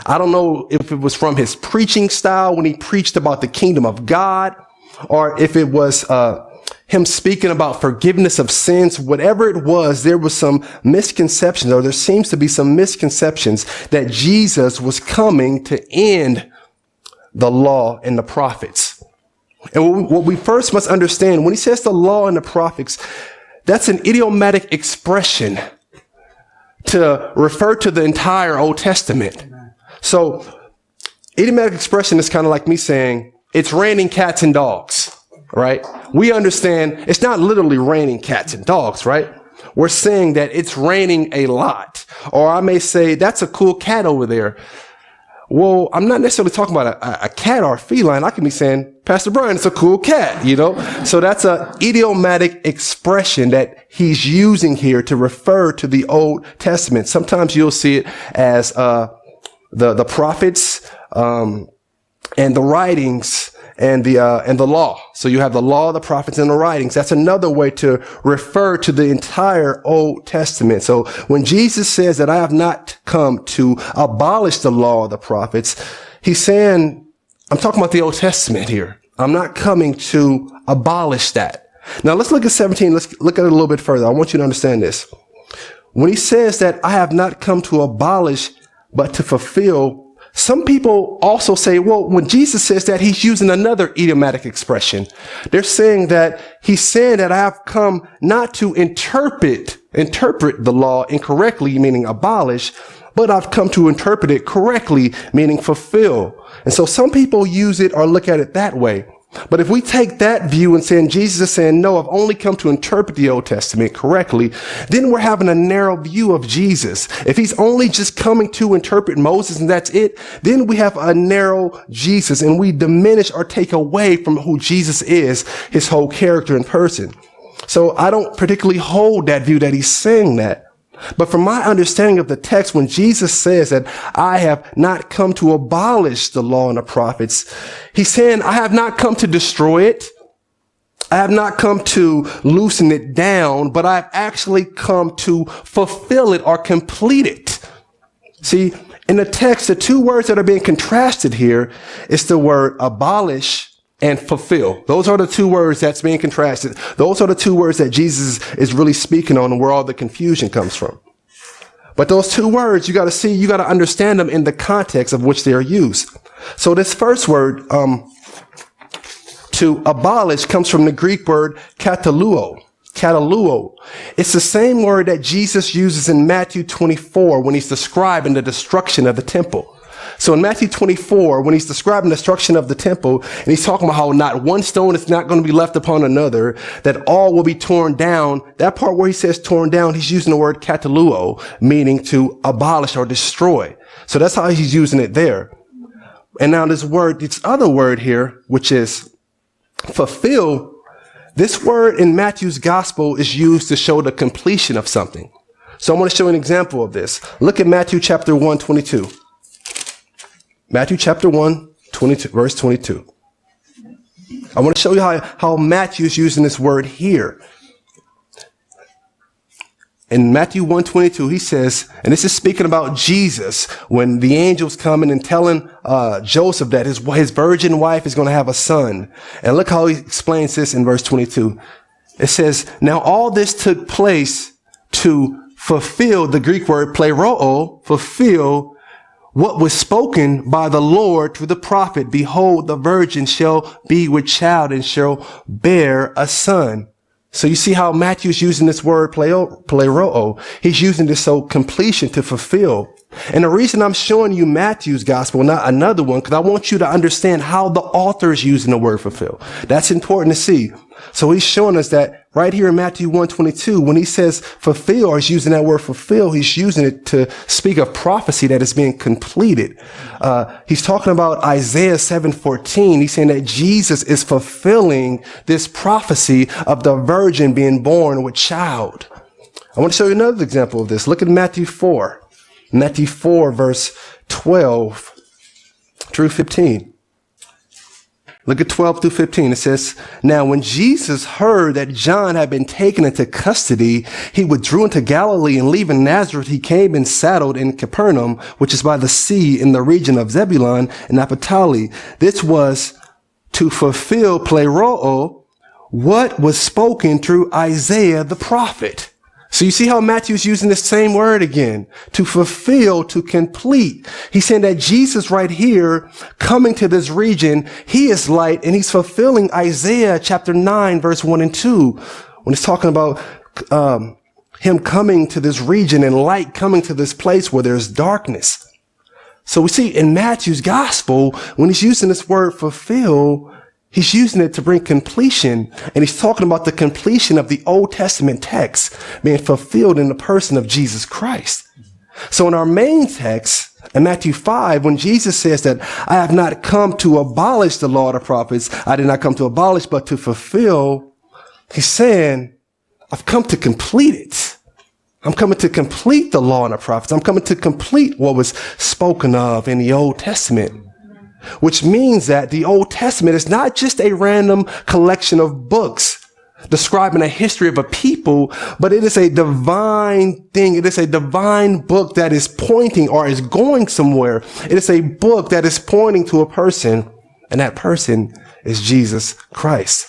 I don't know if it was from his preaching style when he preached about the kingdom of God, or if it was him speaking about forgiveness of sins. Whatever it was, there was some misconceptions, or there seems to be some misconceptions that Jesus was coming to end the law and the prophets. And what we first must understand, when he says the law and the prophets, that's an idiomatic expression to refer to the entire Old Testament. So idiomatic expression is kind of like me saying, it's raining cats and dogs, right? We understand it's not literally raining cats and dogs, right? We're saying that it's raining a lot. Or I may say, that's a cool cat over there. Well, I'm not necessarily talking about a cat or a feline. I can be saying, Pastor Brian, it's a cool cat, you know? So that's an idiomatic expression that he's using here to refer to the Old Testament. Sometimes you'll see it as the prophets and the writings and the law. So you have the law, the prophets, and the writings. That's another way to refer to the entire Old Testament. So when Jesus says that I have not come to abolish the law of the prophets, he's saying, I'm talking about the Old Testament here. I'm not coming to abolish that. Now let's look at 17. Let's look at it a little bit further. I want you to understand this. When he says that I have not come to abolish, but to fulfill, some people also say, well, when Jesus says that, he's using another idiomatic expression. They're saying that he's saying that I have come not to interpret the law incorrectly, meaning abolish, but I've come to interpret it correctly, meaning fulfill. And so some people use it or look at it that way. But if we take that view and saying Jesus is saying, no, I've only come to interpret the Old Testament correctly, then we're having a narrow view of Jesus. If he's only just coming to interpret Moses and that's it, then we have a narrow Jesus and we diminish or take away from who Jesus is, his whole character and person. So I don't particularly hold that view that he's saying that. But from my understanding of the text, when Jesus says that I have not come to abolish the law and the prophets, he's saying I have not come to destroy it. I have not come to loosen it down, but I've actually come to fulfill it or complete it. See, in the text, the two words that are being contrasted here is the word abolish and fulfill. Those are the two words that's being contrasted. Those are the two words that Jesus is really speaking on and where all the confusion comes from. But those two words, you got to understand them in the context of which they are used. So this first word, to abolish, comes from the Greek word kataluo. Kataluo. It's the same word that Jesus uses in Matthew 24 when he's describing the destruction of the temple. So in Matthew 24, when he's describing the destruction of the temple, and he's talking about how not one stone is not going to be left upon another, that all will be torn down, that part where he says torn down, he's using the word kataluo, meaning to abolish or destroy. So that's how he's using it there. And now this other word here, which is fulfill, this word in Matthew's gospel is used to show the completion of something. So I'm going to show an example of this. Look at Matthew chapter 1, 22. Matthew chapter 1, 22, verse 22. I want to show you how Matthew is using this word here. In Matthew 1:22, he says, and this is speaking about Jesus, when the angels coming and telling Joseph that his virgin wife is going to have a son. And look how he explains this in verse 22. It says, now all this took place to fulfill the Greek word pleroo, fulfill what was spoken by the Lord through the prophet. Behold, the virgin shall be with child and shall bear a son. So you see how Matthew's using this word pleroo. He's using this so completion, to fulfill. And the reason I'm showing you Matthew's gospel, not another one, because I want you to understand how the author is using the word fulfill. That's important to see. So he's showing us that right here in Matthew 1:22, when he says fulfill, or he's using that word fulfill, he's using it to speak of prophecy that is being completed. He's talking about Isaiah 7:14. He's saying that Jesus is fulfilling this prophecy of the virgin being born with child. I want to show you another example of this. Look at Matthew 4. Matthew 4, verse 12 through 15. Look at 12 through 15. It says, now when Jesus heard that John had been taken into custody, he withdrew into Galilee, and leaving Nazareth, he came and settled in Capernaum, which is by the sea in the region of Zebulun and Naphtali. This was to fulfill pleroo, what was spoken through Isaiah the prophet. So you see how Matthew's using the same word again, to fulfill, to complete. He's saying that Jesus right here, coming to this region, he is light, and he's fulfilling Isaiah chapter 9, verse 1 and 2, when it's talking about him coming to this region and light coming to this place where there's darkness. So we see in Matthew's gospel, when he's using this word fulfill, he's using it to bring completion, and he's talking about the completion of the Old Testament text being fulfilled in the person of Jesus Christ. So in our main text, in Matthew 5, when Jesus says that I have not come to abolish the law of the prophets, I did not come to abolish, but to fulfill, he's saying, I've come to complete it. I'm coming to complete the law and the prophets. I'm coming to complete what was spoken of in the Old Testament. Which means that the Old Testament is not just a random collection of books describing a history of a people, but it is a divine thing. It is a divine book that is pointing or is going somewhere. It is a book that is pointing to a person, and that person is Jesus Christ.